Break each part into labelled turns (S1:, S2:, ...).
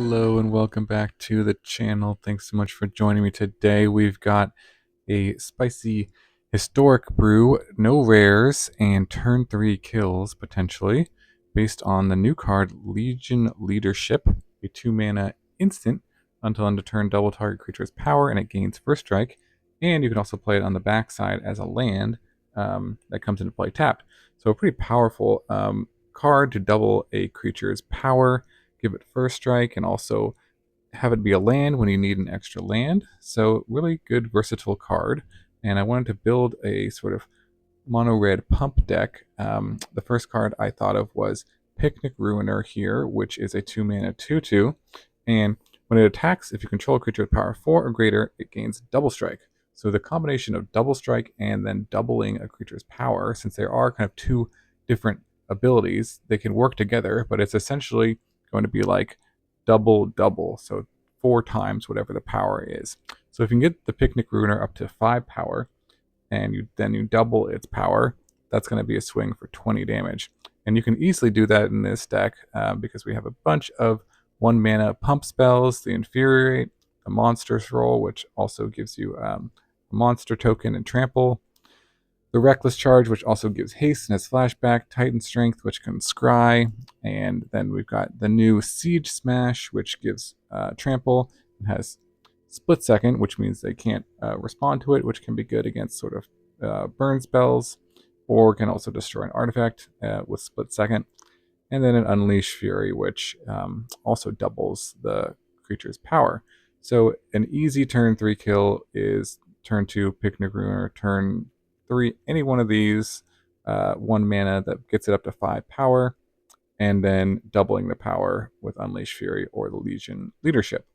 S1: Hello and welcome back to the channel. Thanks so much for joining me today. We've got a spicy historic brew, no rares, and turn 3 kills potentially, based on the new card Legion Leadership, a 2-mana instant. Until end of turn, double target creature's power and it gains first strike. And you can also play it on the backside as a land that comes into play tapped. So a pretty powerful card to double a creature's power, give it first strike, and also have it be a land when you need an extra land. So really good versatile card. And I wanted to build a sort of mono red pump deck. The first card I thought of was Picnic Ruiner here, which is a 2-mana 2/2. And when it attacks, if you control a creature with power 4 or greater, it gains double strike. So the combination of double strike and then doubling a creature's power, since there are kind of two different abilities, they can work together, but it's essentially going to be like double, so 4 times whatever the power is. So if you can get the Picnic Ruiner up to 5 power, and you double its power, that's going to be a swing for 20 damage. And you can easily do that in this deck because we have a bunch of 1-mana pump spells, the Infuriate, the Monstrous Roll, which also gives you a monster token and trample, the Reckless Charge, which also gives haste and has flashback, Titan Strength, which can scry, and then we've got the new Siege Smash, which gives trample and has split second, which means they can't respond to it, which can be good against sort of burn spells, or can also destroy an artifact with split second. And then an Unleash Fury, which also doubles the creature's power. So an easy turn 3 kill is turn 2 Picnic Ruiner, turn 3 any one of these 1 mana that gets it up to 5 power, and then doubling the power with Unleash Fury or the Legion Leadership.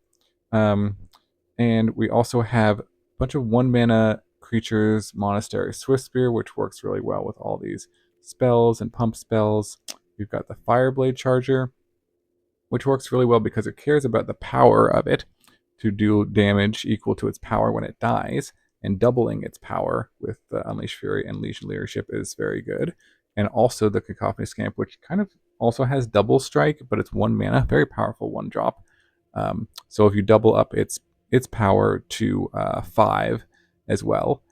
S1: And we also have a bunch of 1-mana creatures, Monastery Swiftspear, which works really well with all these spells and pump spells. We've got the Fireblade Charger, which works really well because it cares about the power of it to do damage equal to its power when it dies, and doubling its power with the Unleash Fury and Legion Leadership is very good. And also the Cacophony Scamp, which kind of also has double strike, but it's 1 mana, very powerful 1-drop. So if you double up its power to 5 as well,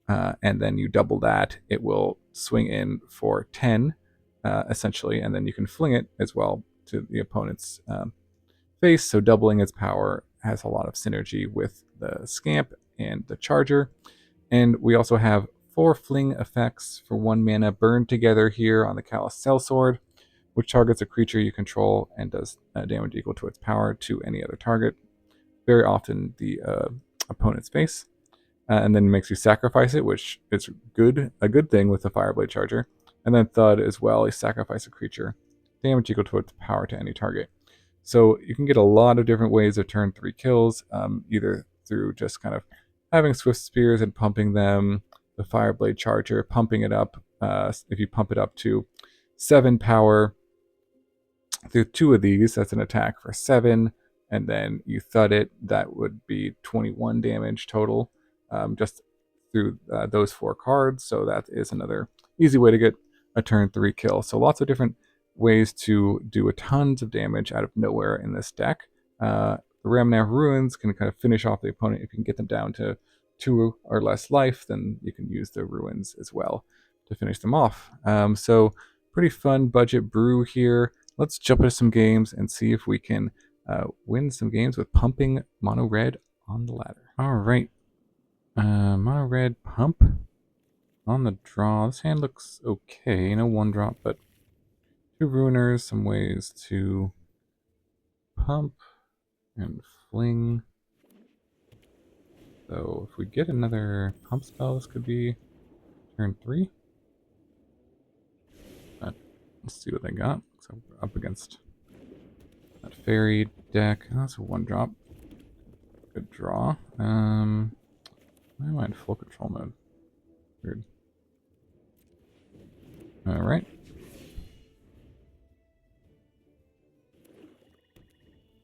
S1: and then you double that, it will swing in for 10, essentially, and then you can fling it as well to the opponent's face. So doubling its power has a lot of synergy with the Scamp and the Charger. And we also have 4 fling effects for 1 mana burned together here on the Callous Sell-Sword, which targets a creature you control and does damage equal to its power to any other target, very often the opponent's face, and then makes you sacrifice it, which is a good thing with the Fireblade Charger. And then Thud as well, you sacrifice a creature, damage equal to its power to any target. So you can get a lot of different ways of turn 3 kills, either through just kind of having Swift Spears and pumping them, the Fireblade Charger, pumping it up. If you pump it up to 7 power, through 2 of these, that's an attack for 7, and then you Thud it, that would be 21 damage total, just through those 4 cards. So that is another easy way to get a turn 3 kill. So lots of different ways to do a tons of damage out of nowhere in this deck. The Ramunap Ruins can kind of finish off the opponent. If you can get them down to 2 or less life, then you can use the Ruins as well to finish them off. So pretty fun budget brew here. Let's jump into some games and see if we can win some games with pumping mono red on the ladder. All right, mono red pump on the draw. This hand looks okay. No 1-drop, but 2 Ruiners, some ways to pump and fling. So if we get another pump spell, this could be turn 3. But let's see what they got. So we're up against that fairy deck. Oh, that's a 1-drop. Good draw. I might full control mode. Weird. Alright.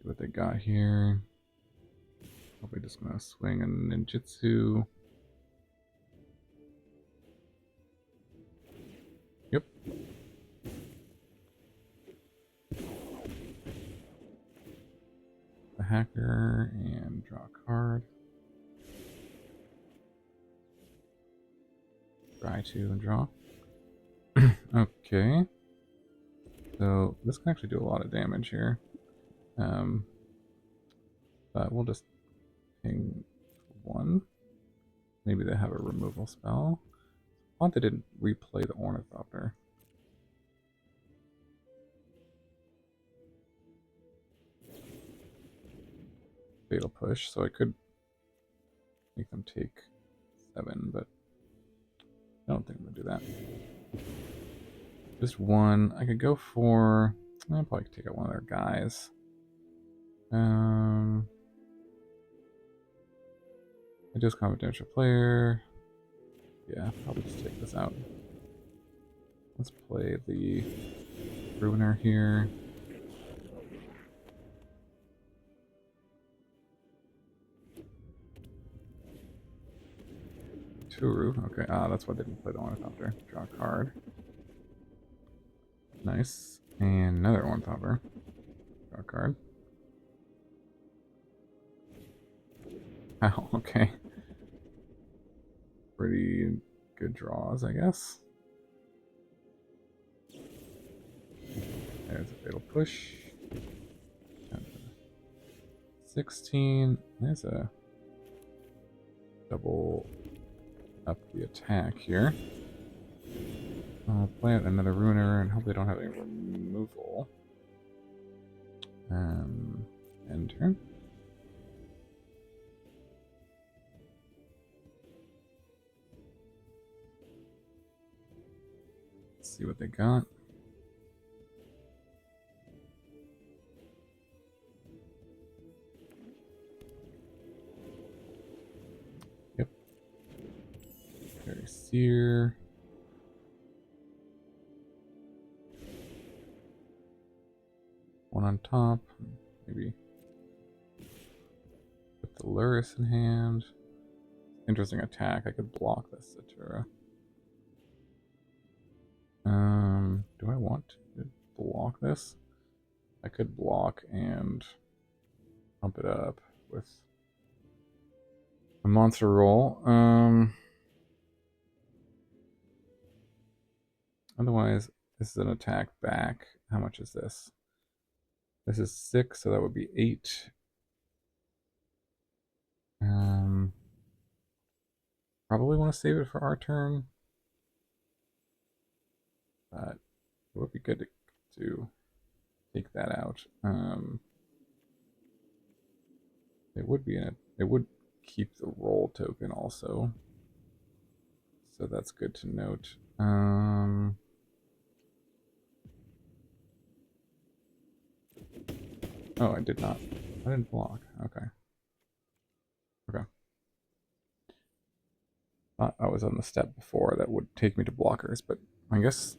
S1: See what they got here. Probably just gonna swing a ninjutsu. Yep. Hacker and draw a card. Try to and draw. Okay. So this can actually do a lot of damage here. But we'll just ping one. Maybe they have a removal spell. I thought they didn't replay the Ornithopter. Fatal Push, so I could make them take 7, but I don't think I'm going to do that. Just one. I could go for... I'll probably take out one of their guys. I just confidential player. Yeah, probably just take this out. Let's play the Ruiner here. Turu. Okay, that's why they didn't play the Ornithopter. Draw a card. Nice. And another Ornithopter. Draw a card. Wow, okay. Pretty good draws, I guess. There's a Fatal Push. 16. There's a double up the attack here. I'll plant another Ruiner and hope they don't have any removal. End turn. Let's see what they got. Yep. Very Seer. One on top. Maybe put the Luris in hand. Interesting attack. I could block this Satura. Do I want to block this? I could block and pump it up with a monster roll. Otherwise, this is an attack back. How much is this? This is 6, so that would be 8. Probably want to save it for our turn. But it would be good to take that out. It would be it would keep the roll token also. So that's good to note. Oh, I did not. I didn't block. Okay. Okay. Thought I was on the step before that would take me to blockers, but I guess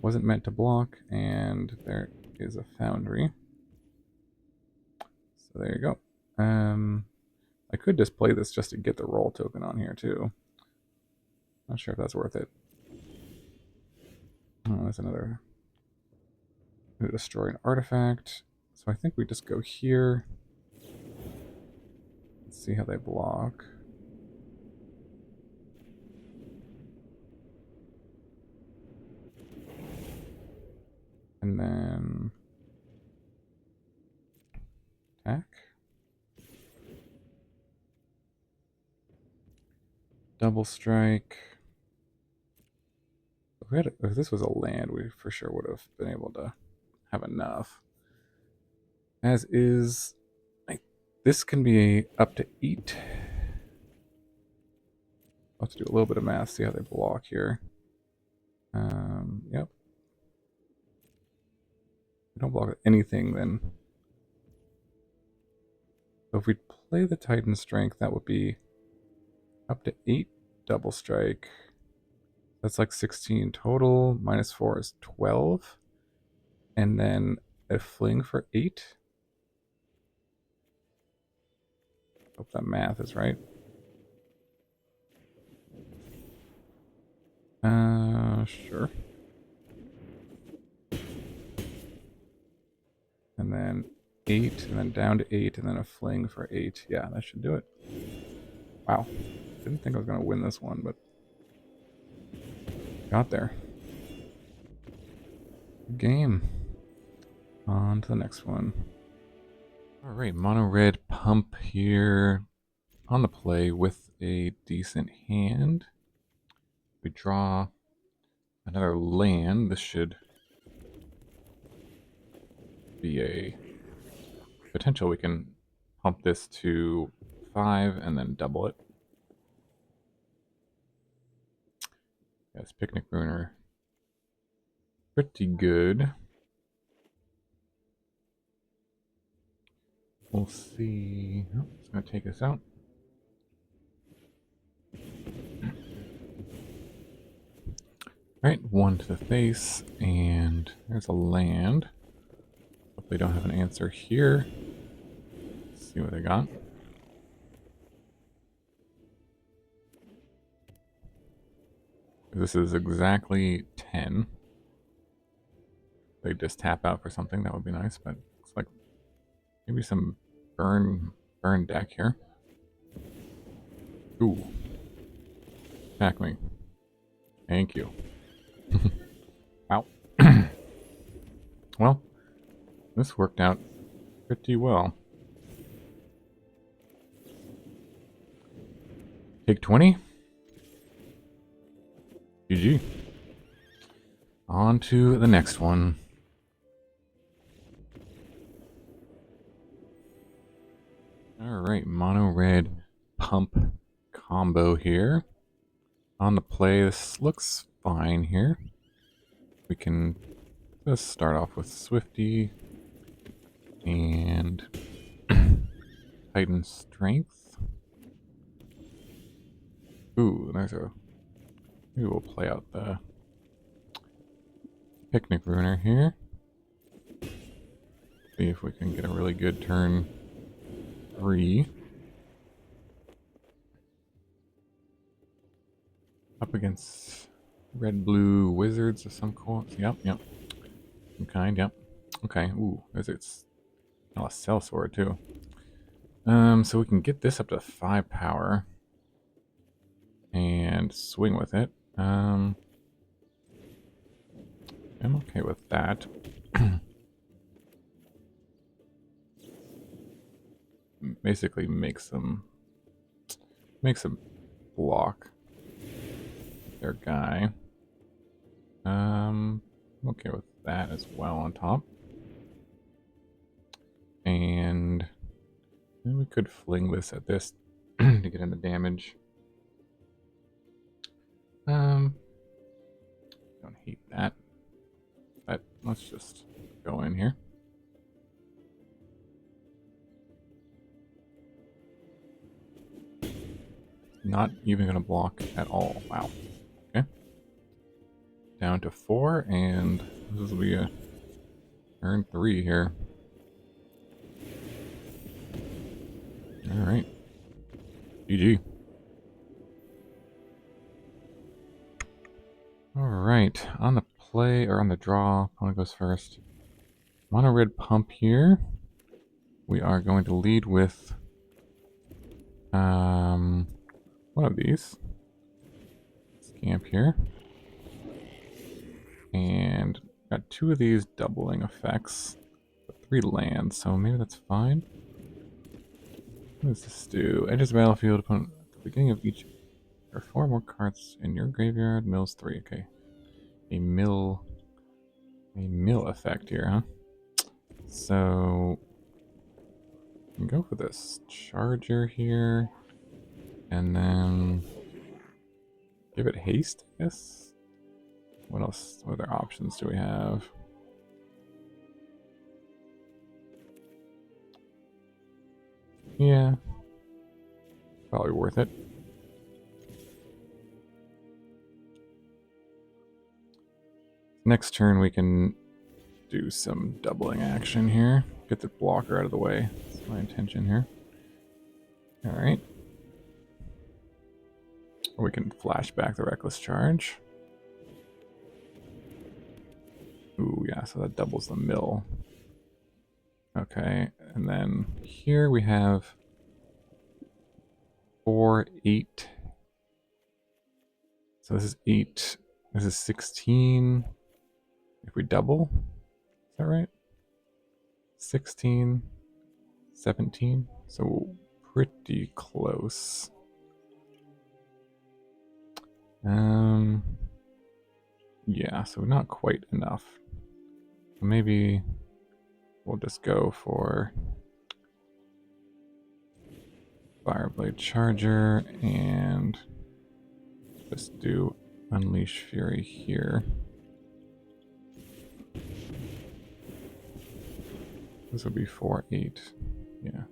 S1: wasn't meant to block, and there is a Foundry. So there you go. I could just play this just to get the roll token on here too. Not sure if that's worth it. Oh, there's another. Destroy an artifact. So I think we just go here. Let's see how they block. And then attack. Double strike. If this was a land, we for sure would have been able to have enough. As is, this can be up to 8. I'll have to do a little bit of math, see how they block here. Yep. If we don't block anything, then. So if we play the Titan Strength, that would be up to 8 double strike. That's like 16 total. -4 is 12. And then a fling for 8. Hope that math is right. Sure. And then 8, and then down to 8, and then a fling for 8. Yeah, that should do it. Wow. Didn't think I was going to win this one, but got there. Good game. On to the next one. Alright, mono red pump here on the play with a decent hand. We draw another land. This should be a potential. We can pump this to 5 and then double it. Yes, Picnic Ruiner. Pretty good. We'll see. Oh, it's going to take us out. Alright, 1 to the face, and there's a land. Hope they don't have an answer here. Let's see what they got. This is exactly 10. They just tap out for something, that would be nice, but looks like maybe some burn deck here. Ooh. Attack me. Thank you. Wow. Well, this worked out pretty well. Take 20. GG. On to the next one. Alright, mono red pump combo here. On the play, this looks fine here. We can just start off with Swifty and Titan Strength. Ooh, there's a... Maybe we'll play out the Picnic Ruiner here. See if we can get a really good turn 3. Up against red-blue wizards of some kind. Yep. Some kind, yep. Okay, ooh, wizards. Callous Sell-Sword too. So we can get this up to 5 power. And swing with it. I'm okay with that. Basically makes them block their guy. I'm okay with that as well on top. And then we could fling this at this to get in the damage. Don't hate that. But let's just go in here. Not even going to block at all. Wow. Okay. Down to 4, and this will be a turn 3 here. Alright. GG. Alright. On the play, or on the draw, opponent goes first. Mono red pump here. We are going to lead with one of these. Scamp here. And got 2 of these doubling effects. 3 lands, so maybe that's fine. What does this do? Enters the battlefield upon at the beginning of each. There are 4 more cards in your graveyard. Mills 3. Okay. A mill effect here, huh? So we can go for this charger here, and then give it haste, I guess. What else? What other options do we have? Yeah, probably worth it. Next turn we can do some doubling action here. Get the blocker out of the way. That's my intention here. Alright. Or we can flash back the Reckless Charge. Ooh, yeah, so that doubles the mill. Okay, And then here we have 4, 8. So this is 8. This is 16. If we double, is that right? 16, 17. So pretty close. Yeah, so not quite enough. Maybe we'll just go for Fireblade Charger and just do Unleash Fury here. This would be 4, 8. Yeah.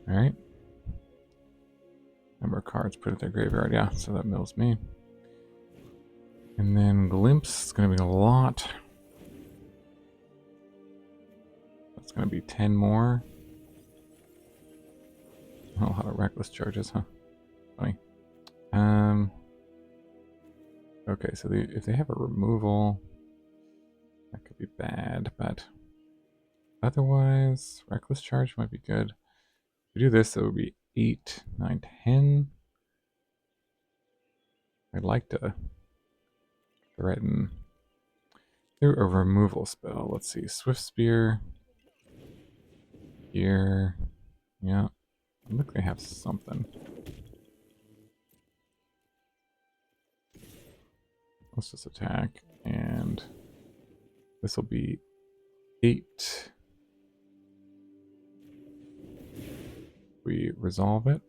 S1: Alright. Number of cards put at their graveyard. Yeah, so that mills me. And then Glimpse is going to be a lot. That's going to be 10 more. A lot of Reckless Charges, huh? Funny. Okay, so if they have a removal, that could be bad, but otherwise, Reckless Charge might be good. If we do this, it would be 8, 9, 10. I'd like to threaten through a removal spell. Let's see, Swiftspear here. Yeah, I think they have something. Let's just attack, and this will be 8. We resolve it.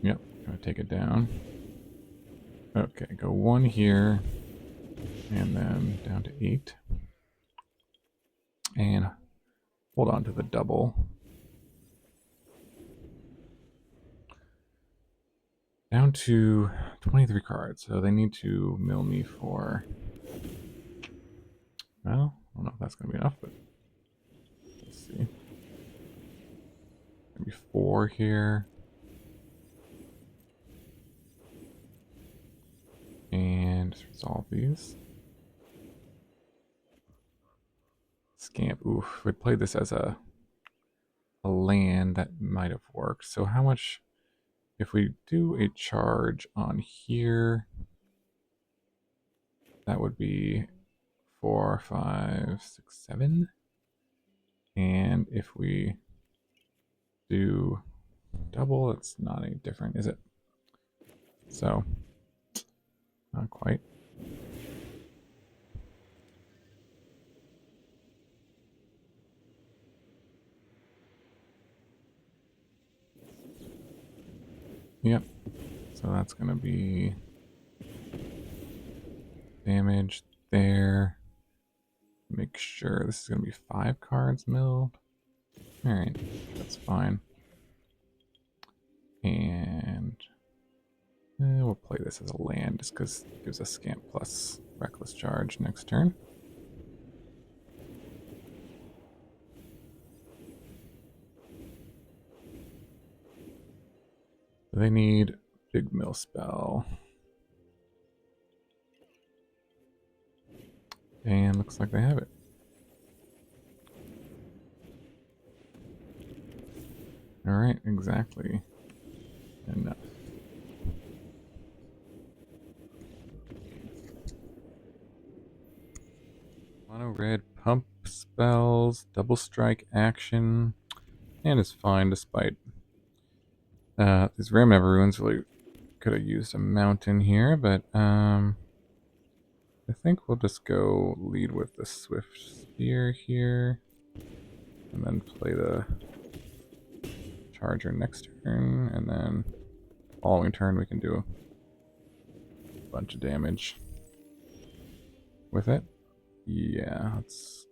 S1: Yep, gonna take it down. Okay, go 1 here, and then down to 8. And hold on to the double. Down to 23 cards, so they need to mill me for... Well, I don't know if that's going to be enough, but let's see. Maybe 4 here. And resolve these. Scamp. Oof, if we'd played this as a land, that might have worked. So how much... If we do a charge on here, that would be 4, 5, 6, 7. And if we do double, it's not any different, is it? So, not quite. Yep. So that's going to be damage there. Make sure this is going to be 5 cards milled. Alright, that's fine. And we'll play this as a land just because it gives us Scamp plus Reckless Charge next turn. They need Big Mill spell. And looks like they have it. Alright, exactly. Enough. Mono red pump spells, double strike action, and it's fine despite these Ramunap Ruins. Really could have used a mountain here, but I think we'll just go lead with the Swiftspear here, and then play the Charger next turn, and then following turn we can do a bunch of damage with it. Yeah, let's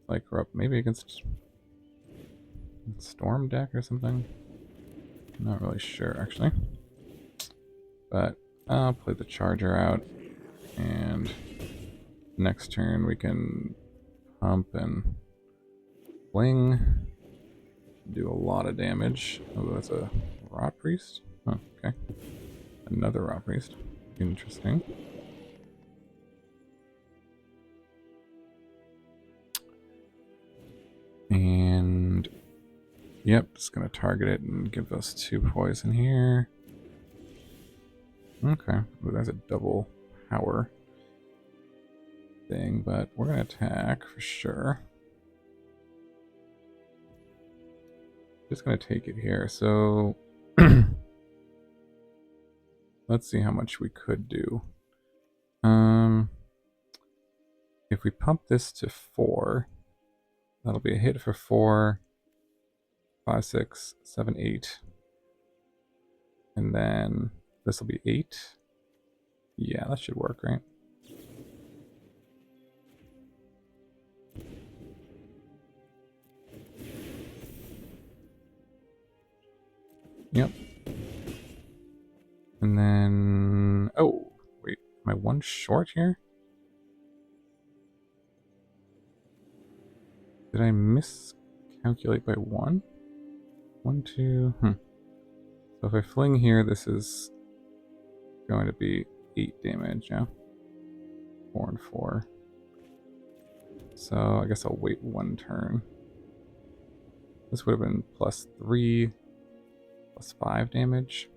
S1: like we're up maybe against Storm deck or something. I'm not really sure actually, but I'll play the Charger out, and next turn we can pump and fling, do a lot of damage. Oh, that's a Rot Priest? Huh. Okay. Another Raw Priest. Interesting. And yep, just gonna target it and give us 2 poison here. Okay, well, that's a double power thing, but we're gonna attack for sure. Just gonna take it here. So let's see how much we could do. If we pump this to 4, that'll be a hit for 4, 5, 6, 7, 8. And then this will be 8. Yeah, that should work, right? Yep. And then... Oh, wait. Am I 1 short here? Did I miscalculate by 1? 1, 2... So if I fling here, this is going to be 8 damage, yeah? 4 and 4. So I guess I'll wait 1 turn. This would have been +3, +5 damage.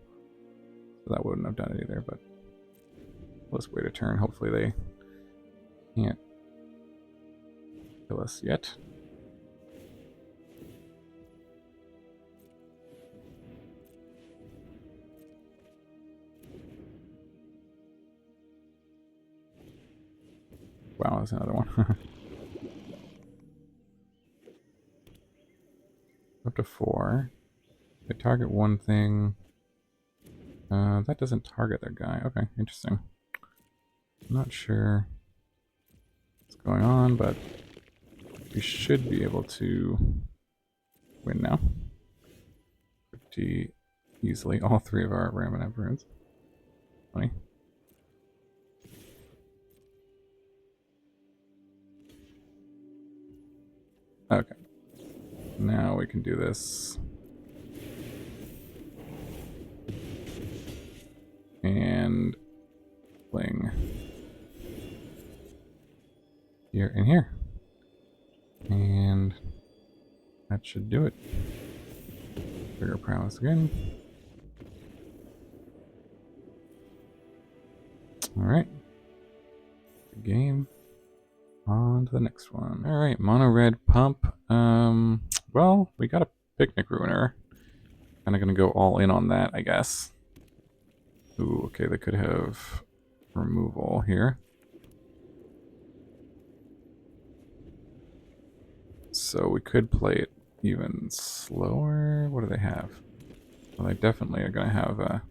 S1: So that wouldn't have done it either, but let's wait a turn. Hopefully they can't kill us yet. Wow, that's another one. Up to 4. They target one thing. That doesn't target their guy. Okay, interesting. I'm not sure what's going on, but we should be able to win now. Pretty easily. All 3 of our Ramunap Ruins. Funny. Okay. Now we can do this. And fling here and here. And that should do it. Trigger prowess again. Alright. Good game. On to the next one. Alright, mono red pump. Well, we got a picnic ruiner. Kinda gonna go all in on that, I guess. Ooh, okay, they could have removal here. So we could play it even slower. What do they have? Well, they definitely are going to have a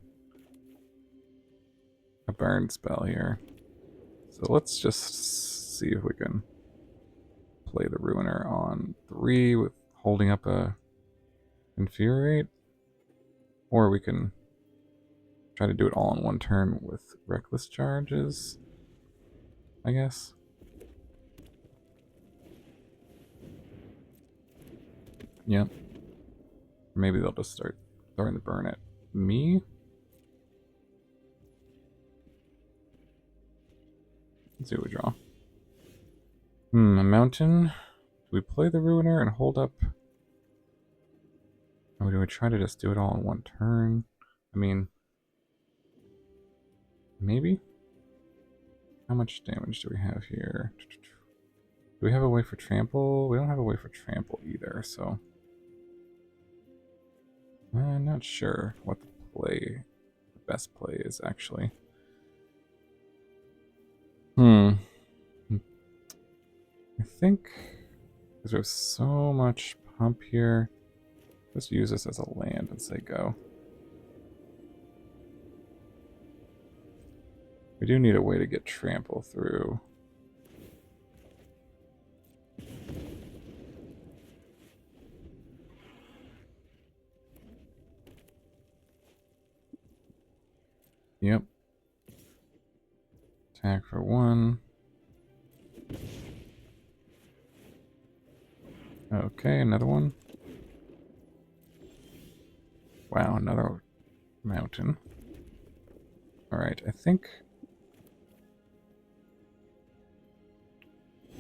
S1: burn spell here. So let's just see if we can play the Ruiner on 3 with holding up a Infuriate. Or we can try to do it all in 1 turn with Reckless Charges, I guess. Yep. Maybe they'll just start throwing the burn at me. Let's see what we draw. A mountain. Do we play the Ruiner and hold up? Or do we try to just do it all in 1 turn? I mean, maybe? How much damage do we have here? Do we have a way for trample? We don't have a way for trample either, so... I'm not sure what the best play is, actually. I think, because we have so much pump here, let's use this as a land and say go. We do need a way to get trample through. Yep. Attack for 1. Okay, another one. Wow, another Mountain. Alright, I think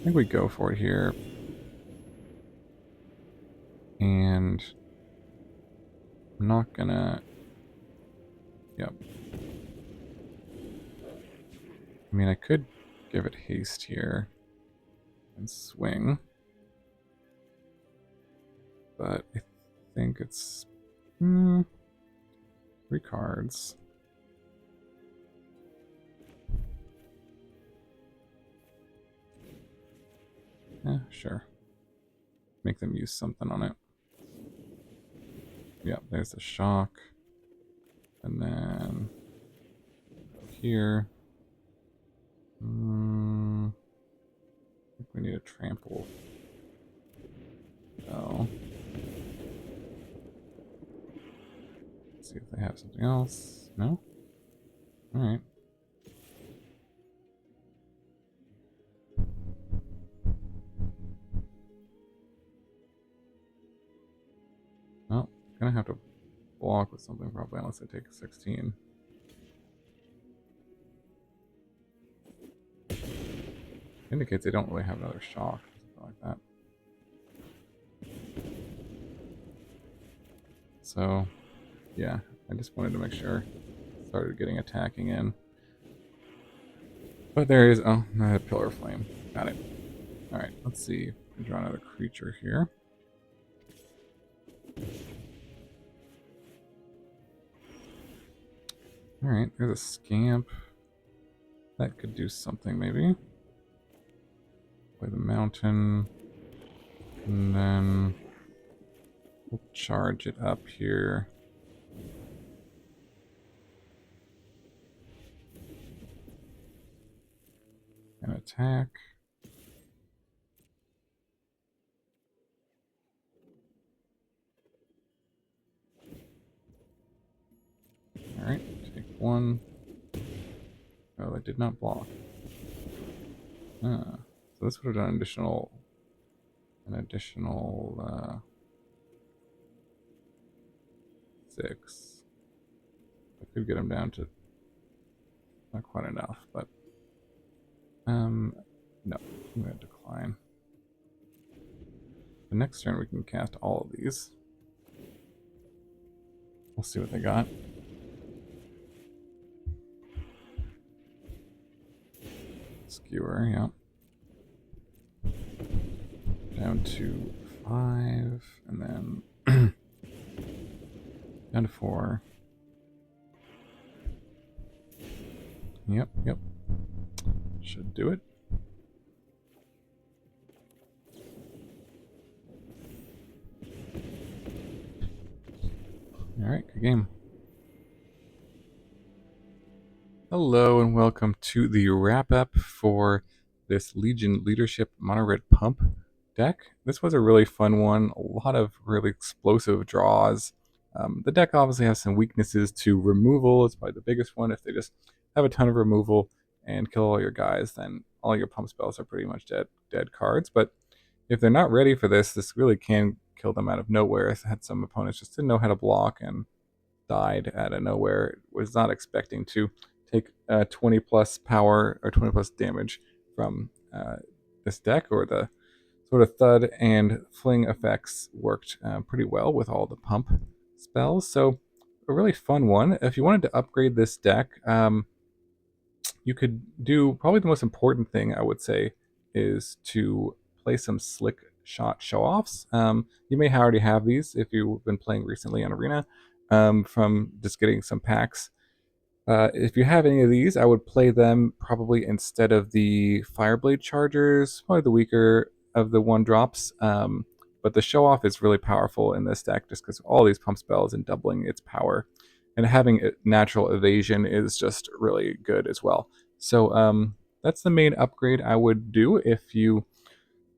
S1: we go for it here. And I'm not gonna... Yep. I mean, I could give it haste here and swing. But I think it's... 3 cards. Yeah, sure. Make them use something on it. Yeah, there's the shock. And then here. I think we need a trample. Oh. Let's see if they have something else. No? Alright. Well, gonna have to block with something probably unless I take a 16. Indicates they don't really have another shock or something like that. So, yeah, I just wanted to make sure. Started getting attacking in. But there is, oh, I had a Pillar of Flame. Got it. Alright, let's see. I draw another creature here. Alright, there's a Scamp. That could do something, maybe. Play the Mountain. And then we'll charge it up here. And attack. Alright, take 1. Oh, I did not block. So this would have done an additional 6. I could get him down to not quite enough, but no, I'm gonna decline. The next turn we can cast all of these. We'll see what they got. Skewer, yeah. Down to 5, and then down to 4. Yep. Should do it. Alright, good game. Hello and welcome to the wrap-up for this Legion Leadership Mono Red Pump deck. This was a really fun one, a lot of really explosive draws. The deck obviously has some weaknesses to removal. It's probably the biggest one. If they just have a ton of removal and kill all your guys, then all your pump spells are pretty much dead cards. But if they're not ready for this, this really can kill them out of nowhere. I had some opponents just didn't know how to block and died out of nowhere. Was not expecting to take 20 plus power or 20 plus damage from this deck, or the sort of Thud and Fling effects worked pretty well with all the pump spells. So a really fun one. If you wanted to upgrade this deck, you could do probably the most important thing I would say is to play some slick shot show-offs. You may already have these if you've been playing recently on Arena from just getting some packs. If you have any of these, I would play them probably instead of the Fireblade Chargers, probably the weaker of the 1-drops. But the show-off is really powerful in this deck just because of all these pump spells and doubling its power. And having natural evasion is just really good as well. So that's the main upgrade I would do if you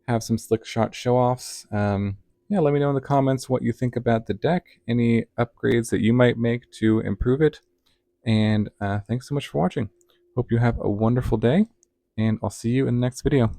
S1: have some slick shot show-offs. Yeah, let me know in the comments what you think about the deck, any upgrades that you might make to improve it. And thanks so much for watching. Hope you have a wonderful day, and I'll see you in the next video.